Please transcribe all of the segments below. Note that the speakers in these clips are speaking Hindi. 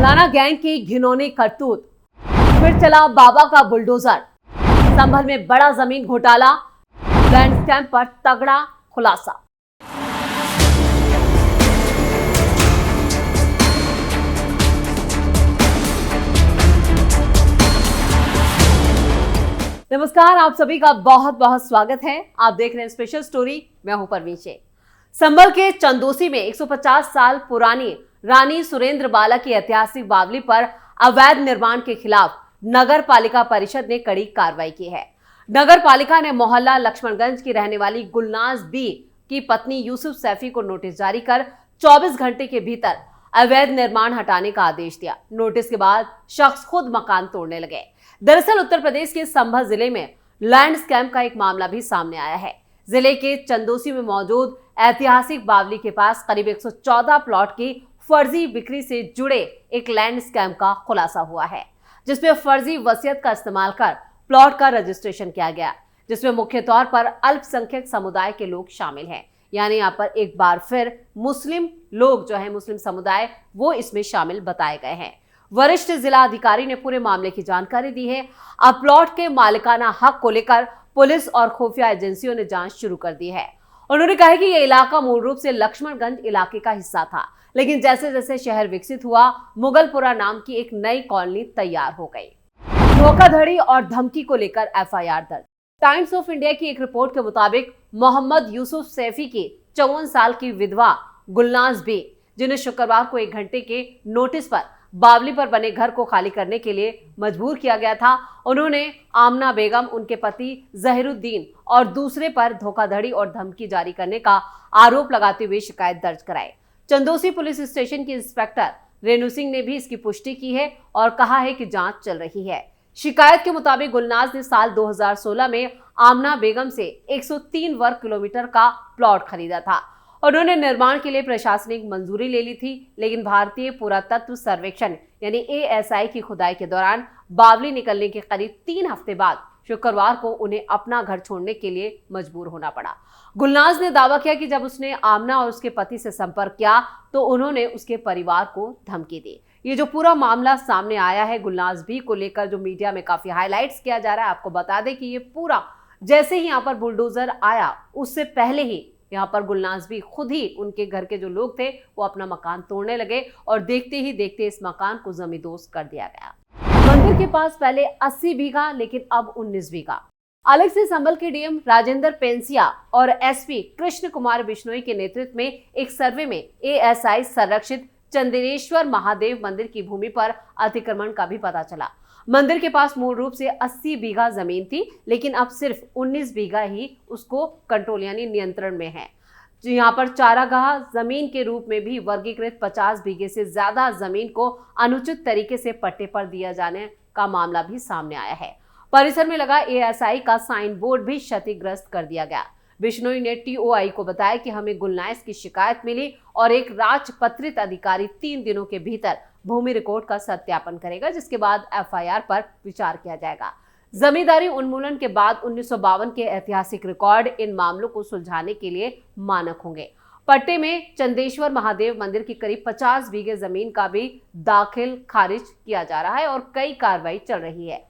फलाना गैंग की घिनौनी करतूत, फिर चला बाबा का बुलडोजर। संभल में बड़ा जमीन घोटाला, लैंड स्कैम पर तगड़ा खुलासा। नमस्कार, आप सभी का बहुत बहुत स्वागत है। आप देख रहे हैं स्पेशल स्टोरी। मैं हूं परवीन शेख। संभल के चंदोसी में 150 साल पुरानी रानी सुरेंद्र बाला की ऐतिहासिक बावली पर अवैध निर्माण के खिलाफ नगर पालिका परिषद ने कड़ी कार्रवाई की है। नगर पालिका ने मोहल्ला लक्ष्मणगंज की रहने वाली गुलनाज बी की पत्नी यूसुफ सैफी को नोटिस जारी कर 24 घंटे के भीतर अवैध निर्माण हटाने का आदेश दिया। नोटिस के बाद शख्स खुद मकान तोड़ने लगे। दरअसल उत्तर प्रदेश के संभल जिले में लैंड स्कैम का एक मामला भी सामने आया है। जिले के चंदोसी में मौजूद ऐतिहासिक बावली के पास करीब 114 प्लॉट की फर्जी बिक्री से जुड़े एक लैंड स्कैम का खुलासा हुआ है, जिसमें फर्जी वसीयत का इस्तेमाल कर प्लॉट का रजिस्ट्रेशन किया गया, जिसमें मुख्य तौर पर अल्पसंख्यक समुदाय के लोग शामिल हैं। यानी यहाँ पर एक बार फिर मुस्लिम लोग जो है, मुस्लिम समुदाय, वो इसमें शामिल बताए गए हैं। वरिष्ठ जिला अधिकारी ने पूरे मामले की जानकारी दी है। अब प्लॉट के मालिकाना हक को लेकर पुलिस और खुफिया एजेंसियों ने जांच शुरू कर दी है। उन्होंने कहा कि यह इलाका मूल रूप से लक्ष्मणगंज इलाके का हिस्सा था, लेकिन जैसे जैसे शहर विकसित हुआ, मुगलपुरा नाम की एक नई कॉलोनी तैयार हो गई। धोखाधड़ी और धमकी को लेकर एफआईआर दर्ज। टाइम्स ऑफ इंडिया की एक रिपोर्ट के मुताबिक मोहम्मद यूसुफ सैफी की 54 साल की विधवा गुलनाज बी, जिन्हें शुक्रवार को 1 घंटे के नोटिस पर बावली पर बने घर को खाली करने के लिए मजबूर किया गया था, उन्होंने आमना बेगम, उनके पति जहीरुद्दीन और दूसरे पर धोखाधड़ी और धमकी जारी करने का आरोप लगाते हुए शिकायत दर्ज कराई। चंदोसी पुलिस स्टेशन के इंस्पेक्टर रेणु सिंह ने भी इसकी पुष्टि की है और कहा है कि जांच चल रही है। शिकायत के मुताबिक गुलनाज ने साल 2016 में आमना बेगम से 103 वर्ग किलोमीटर का प्लॉट खरीदा था। उन्होंने निर्माण के लिए प्रशासनिक मंजूरी ले ली थी, लेकिन भारतीय पुरातत्व सर्वेक्षण यानी ASI की खुदाई के दौरान बावली निकलने के करीब 3 हफ्ते बाद शुक्रवार को उन्हें अपना घर छोड़ने के लिए मजबूर होना पड़ा। गुलनाज ने दावा किया कि जब उसने आमना और उसके पति से संपर्क किया तो उन्होंने उसके परिवार को धमकी दी। ये जो पूरा मामला सामने आया है गुलनाज बी को लेकर, जो मीडिया में काफी हाईलाइट्स किया जा रहा है, आपको बता दें कि ये पूरा जैसे ही यहाँ पर बुलडोजर आया उससे पहले ही यहाँ पर गुलनाज भी खुद ही, उनके घर के जो लोग थे वो अपना मकान तोड़ने लगे और देखते ही देखते इस मकान को जमींदोज कर दिया गया। मंदिर के पास पहले 80 बीघा, लेकिन अब 19 बीघा। अलग से संभल के डीएम राजेंद्र पेंसिया और एसपी कृष्ण कुमार बिश्नोई के नेतृत्व में एक सर्वे में ASI संरक्षित चंदेरेश्वर महादेव मंदिर की भूमि पर अतिक्रमण का भी पता चला। मंदिर के पास मूल रूप से 80 बीघा जमीन थी, लेकिन अब सिर्फ 19 बीघा ही उसको कंट्रोल यानी नियंत्रण में है। यहाँ पर चारागाह जमीन के रूप में भी वर्गीकृत 50 बीघे से ज्यादा जमीन को अनुचित तरीके से पट्टे पर दिया जाने का मामला भी सामने आया है। परिसर में लगा ASI का साइन बोर्ड भी क्षतिग्रस्त कर दिया गया। बिश्नोई ने TOI को बताया कि हमें गुलनाज की शिकायत मिली और एक राजपत्रित अधिकारी 3 दिनों के भीतर भूमि रिकॉर्ड का सत्यापन करेगा, जिसके बाद FIR पर विचार किया जाएगा। जमींदारी उन्मूलन के बाद 1952 के ऐतिहासिक रिकॉर्ड इन मामलों को सुलझाने के लिए मानक होंगे। पट्टे में चंदेश्वर महादेव मंदिर की करीब 50 बीघे जमीन का भी दाखिल खारिज किया जा रहा है और कई कार्रवाई चल रही है।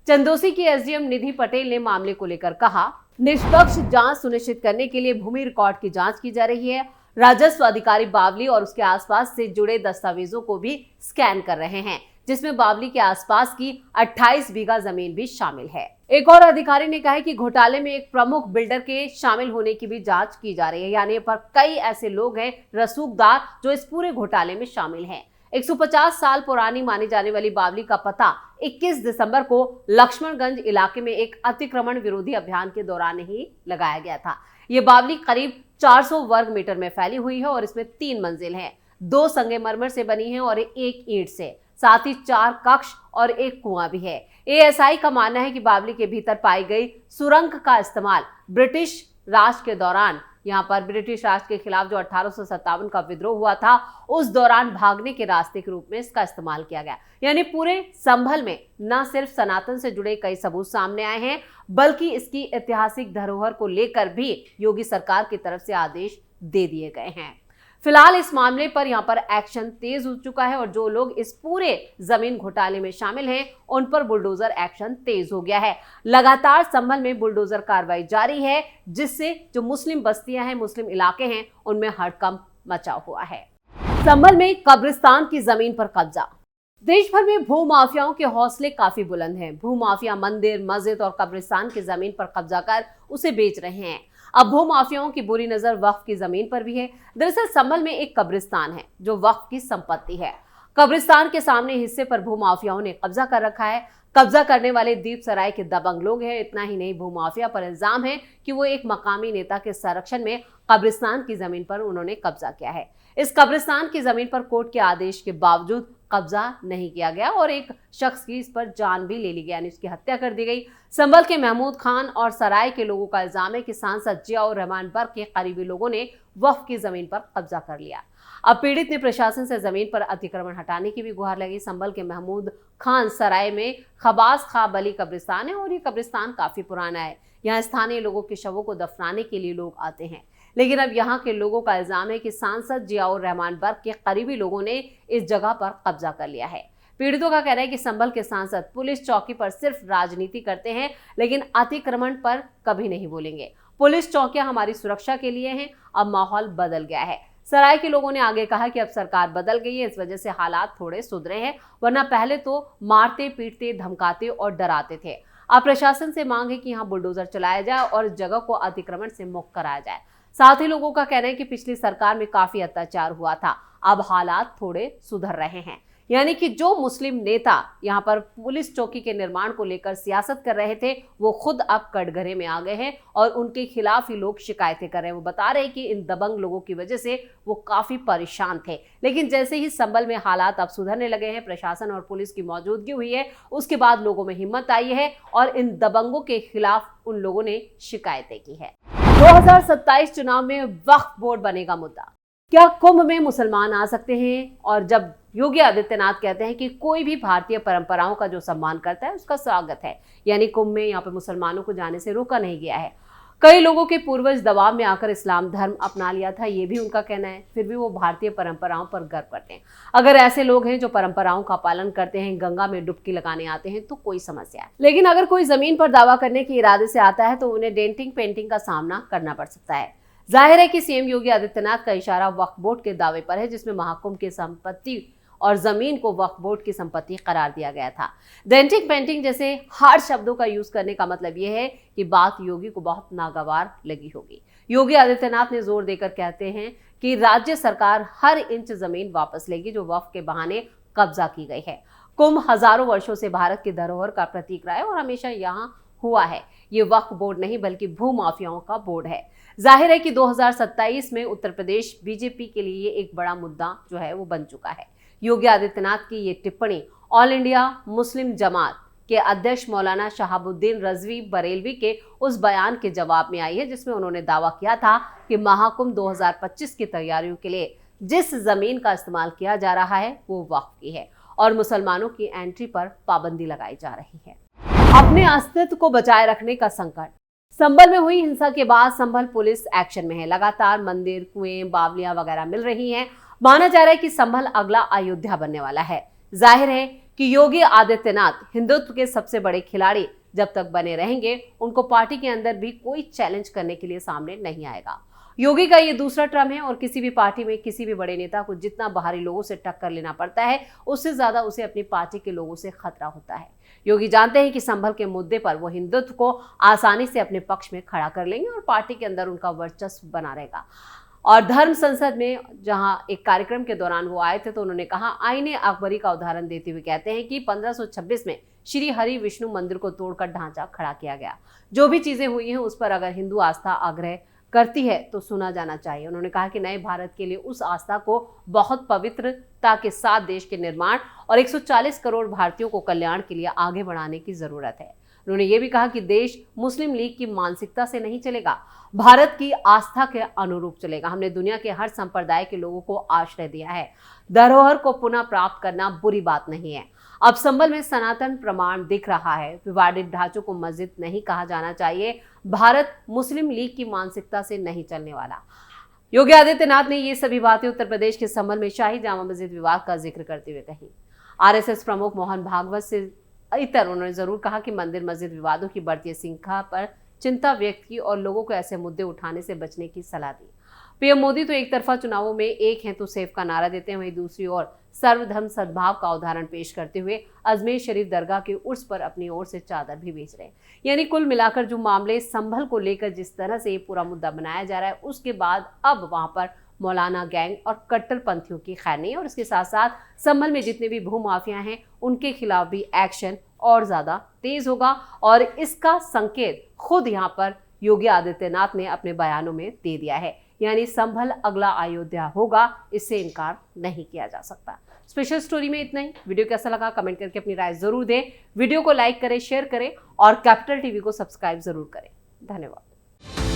चंदोसी की SDM निधि पटेल ने मामले को लेकर कहा, निष्पक्ष जांच सुनिश्चित करने के लिए भूमि रिकॉर्ड की जांच की जा रही है। राजस्व अधिकारी बावली और उसके आसपास से जुड़े दस्तावेजों को भी स्कैन कर रहे हैं, जिसमें बावली के आसपास की 28 बीघा जमीन भी शामिल है। एक और अधिकारी ने कहा है कि घोटाले में एक प्रमुख बिल्डर के शामिल होने की भी जांच की जा रही है। यानी पर कई ऐसे लोग हैं रसूखदार जो इस पूरे घोटाले में शामिल हैं। 150 साल पुरानी मानी जाने वाली बावली का पता 21 दिसंबर को लक्ष्मणगंज इलाके में एक अतिक्रमण विरोधी अभियान के दौरान ही लगाया गया था। ये बावली करीब 400 वर्ग मीटर में फैली हुई है और इसमें 3 मंजिल हैं, 2 संगमरमर से बनी हैं और 1 ईंट से, साथ ही 4 कक्ष और 1 कुआं भी है। ASI का मानना है कि बावली के भीतर पाई गई सुरंग का इस्तेमाल ब्रिटिश राज के दौरान, यहाँ पर ब्रिटिश राज के खिलाफ जो 1857 का विद्रोह हुआ था, उस दौरान भागने के रास्ते के रूप में इसका इस्तेमाल किया गया। यानी पूरे संभल में न सिर्फ सनातन से जुड़े कई सबूत सामने आए हैं, बल्कि इसकी ऐतिहासिक धरोहर को लेकर भी योगी सरकार की तरफ से आदेश दे दिए गए हैं। फिलहाल इस मामले पर यहाँ पर एक्शन तेज हो चुका है और जो लोग इस पूरे जमीन घोटाले में शामिल हैं उन पर बुलडोजर एक्शन तेज हो गया है। लगातार संभल में बुलडोजर कार्रवाई जारी है, जिससे जो मुस्लिम बस्तियां हैं, मुस्लिम इलाके हैं, उनमें हड़कंप मचा हुआ है। संभल में कब्रिस्तान की जमीन पर कब्जा। देश भर में भू माफियाओं के हौसले काफी बुलंद हैं। भू माफिया मंदिर, मस्जिद और कब्रिस्तान की जमीन पर कब्जा कर उसे बेच रहे हैं। अब भू माफियाओं की बुरी नजर वक्फ की जमीन पर भी है। दरअसल संभल में एक कब्रिस्तान है जो वक्फ की संपत्ति है। कब्रिस्तान के सामने हिस्से पर भू माफियाओं ने कब्जा कर रखा है। कब्जा करने वाले दीप सराय के दबंग लोग हैं। इतना ही नहीं, भू माफिया पर इल्जाम है कि वो एक मकामी नेता के संरक्षण में कब्रिस्तान की जमीन पर उन्होंने कब्जा किया है। इस कब्रिस्तान की जमीन पर कोर्ट के आदेश के बावजूद कब्जा नहीं किया गया और एक शख्स की इस पर जान भी ले ली गई, यानी उसकी हत्या कर दी गई। संभल के महमूद खान और सराय के लोगों का इल्जाम है कि सांसद जियाउर रहमान बर्क के करीबी लोगों ने वक्फ की जमीन पर कब्जा कर लिया। अब पीड़ित ने प्रशासन से जमीन पर अतिक्रमण हटाने की भी गुहार लगी। संभल के महमूद खान सराय में खबास खा बली कब्रिस्तान है और ये कब्रिस्तान काफी पुराना है। यहाँ स्थानीय लोगों के शवों को दफनाने के लिए लोग आते हैं, लेकिन अब यहाँ के लोगों का इल्जाम है कि सांसद जियाउर रहमान बर्क के करीबी लोगों ने इस जगह पर कब्जा कर लिया है। पीड़ितों का कहना है कि संभल के सांसद पुलिस चौकी पर सिर्फ राजनीति करते हैं, लेकिन अतिक्रमण पर कभी नहीं बोलेंगे। पुलिस चौकियां हमारी सुरक्षा के लिए हैं। अब माहौल बदल गया है। सराय के लोगों ने आगे कहा कि अब सरकार बदल गई है, इस वजह से हालात थोड़े सुधरे हैं, वरना पहले तो मारते, पीटते, धमकाते और डराते थे। अब प्रशासन से मांग है कि यहाँ बुलडोजर चलाया जाए और इस जगह को अतिक्रमण से मुक्त कराया जाए। साथ ही लोगों का कहना है कि पिछली सरकार में काफी अत्याचार हुआ था, अब हालात थोड़े सुधर रहे हैं। यानी कि जो मुस्लिम नेता यहाँ पर पुलिस चौकी के निर्माण को लेकर सियासत कर रहे थे, वो खुद अब कटघरे में आ गए हैं और उनके खिलाफ ही लोग शिकायतें कर रहे हैं। वो बता रहे हैं कि इन दबंग लोगों की वजह से वो काफी परेशान थे, लेकिन जैसे ही संभल में हालात अब सुधरने लगे हैं, प्रशासन और पुलिस की मौजूदगी हुई है, उसके बाद लोगों में हिम्मत आई है और इन दबंगों के खिलाफ उन लोगों ने शिकायतें की है। 2027 चुनाव में वक्फ बोर्ड बनेगा मुद्दा। क्या कुंभ में मुसलमान आ सकते हैं? और जब योगी आदित्यनाथ कहते हैं कि कोई भी भारतीय परंपराओं का जो सम्मान करता है उसका स्वागत है, यानी कुंभ में यहाँ पे मुसलमानों को जाने से रोका नहीं गया है। कई लोगों के पूर्वज दबाव में आकर इस्लाम धर्म अपना लिया था, ये भी उनका कहना है, फिर भी वो भारतीय परंपराओं पर गर्व करते हैं। अगर ऐसे लोग हैं जो परंपराओं का पालन करते हैं, गंगा में डुबकी लगाने आते हैं, तो कोई समस्या है। लेकिन अगर कोई जमीन पर दावा करने के इरादे से आता है तो उन्हें डेंटिंग पेंटिंग का सामना करना पड़ सकता है। जाहिर है कि सीएम योगी आदित्यनाथ का इशारा वक्फ बोर्ड के दावे पर है, जिसमें महाकुंभ की संपत्ति और जमीन को वक्फ बोर्ड की संपत्ति करार दिया गया था। डेंटिंग पेंटिंग जैसे हार्ड शब्दों का यूज करने का मतलब यह है कि बात योगी को बहुत नागवार लगी होगी। योगी आदित्यनाथ ने जोर देकर कहते हैं कि राज्य सरकार हर इंच जमीन वापस लेगी जो वक्फ के बहाने कब्जा की गई है। कुंभ हजारों वर्षों से भारत की धरोहर का प्रतीक रहा है और हमेशा यहाँ हुआ है। ये वक्फ बोर्ड नहीं बल्कि भू माफियाओं का बोर्ड है। जाहिर है कि 2027 में उत्तर प्रदेश बीजेपी के लिए एक बड़ा मुद्दा जो है वो बन चुका है। योगी आदित्यनाथ की ये टिप्पणी ऑल इंडिया मुस्लिम जमात के अध्यक्ष मौलाना शहाबुद्दीन रजवी बरेलवी के उस बयान के जवाब में आई है, जिसमें उन्होंने दावा किया था कि महाकुंभ 2025 की तैयारियों के लिए जिस जमीन का इस्तेमाल किया जा रहा है वो वक्फ की है और मुसलमानों की एंट्री पर पाबंदी लगाई जा रही है। अपने अस्तित्व को बचाए रखने का संकट। संभल में हुई हिंसा के बाद संभल पुलिस एक्शन में है। लगातार मंदिर, कुएं, बावलियां वगैरह मिल रही हैं। माना जा रहा है कि संभल अगला अयोध्या बनने वाला है। जाहिर है कि योगी आदित्यनाथ हिंदुत्व के सबसे बड़े खिलाड़ी जब तक बने रहेंगे, उनको पार्टी के अंदर भी कोई चैलेंज करने के लिए सामने नहीं आएगा। योगी का ये दूसरा टर्म है और किसी भी पार्टी में किसी भी बड़े नेता को जितना बाहरी लोगों से टक्कर लेना पड़ता है, उससे ज्यादा उसे अपनी पार्टी के लोगों से खतरा होता है। योगी जानते हैं कि संभल के मुद्दे पर वो हिंदुत्व को आसानी से अपने पक्ष में खड़ा कर लेंगे और पार्टी के अंदर उनका वर्चस्व बना रहेगा। और धर्म संसद में जहां एक कार्यक्रम के दौरान वो आए थे तो उन्होंने कहा, आईने अकबरी का उदाहरण देते हुए कहते हैं कि 1526 में श्री हरि विष्णु मंदिर को तोड़कर ढांचा खड़ा किया गया। जो भी चीजें हुई हैं उस पर अगर हिंदू आस्था आग्रह करती है तो सुना जाना चाहिए। उन्होंने कहा कि नए भारत के लिए उस आस्था को बहुत पवित्रता के साथ देश के निर्माण और 140 करोड़ भारतीयों को कल्याण के लिए आगे बढ़ाने की जरूरत है। उन्होंने ये भी कहा कि देश मुस्लिम लीग की मानसिकता से नहीं चलेगा, भारत की आस्था के अनुरूप चलेगा। हमने दुनिया के हर संप्रदाय के लोगों को आश्रय दिया है। धरोहर को पुनः प्राप्त करना बुरी बात नहीं है। अब संभल में सनातन प्रमाण दिख रहा है। विवादित ढांचों को मस्जिद नहीं कहा जाना चाहिए। भारत मुस्लिम लीग की मानसिकता से नहीं चलने वाला। योगी आदित्यनाथ ने ये सभी बातें उत्तर प्रदेश के संभल में शाही जामा मस्जिद विवाद का जिक्र करते हुए कही। आरएसएस प्रमुख मोहन भागवत से इतर उन्होंने जरूर कहा कि मंदिर मस्जिद विवादों की बढ़ती संख्या पर चिंता व्यक्त की और लोगों को ऐसे मुद्दे उठाने से बचने की सलाह दी। पीएम मोदी तो एक तरफा चुनावों में एक है तो सेफ का नारा देते हैं, वहीं दूसरी ओर सर्वधर्म सद्भाव का उदाहरण पेश करते हुए अजमेर शरीफ दरगाह के उर्स पर अपनी ओर से चादर भी बेच रहे हैं। यानी कुल मिलाकर जो मामले संभल को लेकर जिस तरह से ये पूरा मुद्दा बनाया जा रहा है, उसके बाद अब वहां पर मौलाना गैंग और कट्टरपंथियों की खैर नहीं, और इसके साथ साथ संभल में जितने भी भूमाफिया हैं उनके खिलाफ भी एक्शन और ज्यादा तेज होगा। और इसका संकेत खुद यहाँ पर योगी आदित्यनाथ ने अपने बयानों में दे दिया है। यानी संभल अगला अयोध्या होगा, इससे इनकार नहीं किया जा सकता। स्पेशल स्टोरी में इतना ही। वीडियो कैसा लगा कमेंट करके अपनी राय जरूर दें। वीडियो को लाइक करें, शेयर करें और कैपिटल टीवी को सब्सक्राइब जरूर करें। धन्यवाद।